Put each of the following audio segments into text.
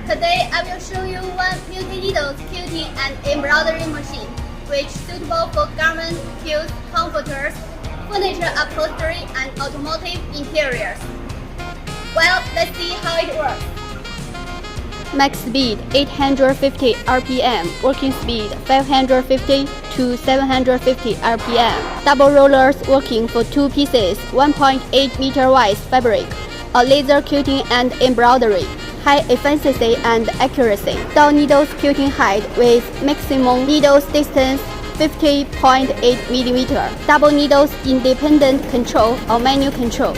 Today I will show you one multi-needles quilting and embroidery machine, which suitable for garment, quilts, comforters, furniture upholstery, and automotive interiors. Well, let's see how it works. Max speed 850 RPM, working speed 550 to 750 RPM. Double rollers working for 2 pieces, 1.8 meter wide fabric, a laser quilting and embroidery, high efficiency and accuracy. Double needles quilting height with maximum needles distance 50.8 mm. Double needles independent control or manual control.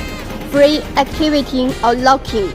Free activating or locking.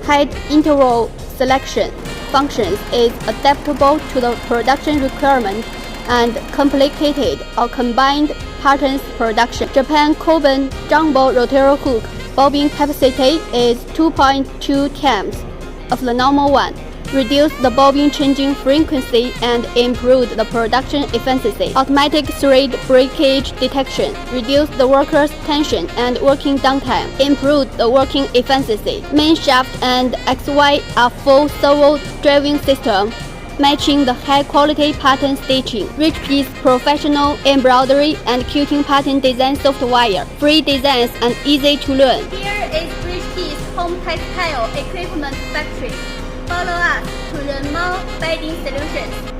Height interval selection functions is adaptable to the production requirement and complicated or combined patterns production. Japan Koban jumbo rotator hook bobbin capacity is 2.2 times of the normal one. Reduce the bobbin changing frequency and improve the production efficiency. Automatic thread breakage detection. Reduce the worker's tension and working downtime. Improve the working efficiency. Main shaft and XY are full servo driving system, matching the high-quality pattern stitching. Rich piece professional embroidery and quilting pattern design software. Free designs and easy to learn. Here is Rich Piece Home Textile Equipment Factory. Follow us to learn more bedding solutions.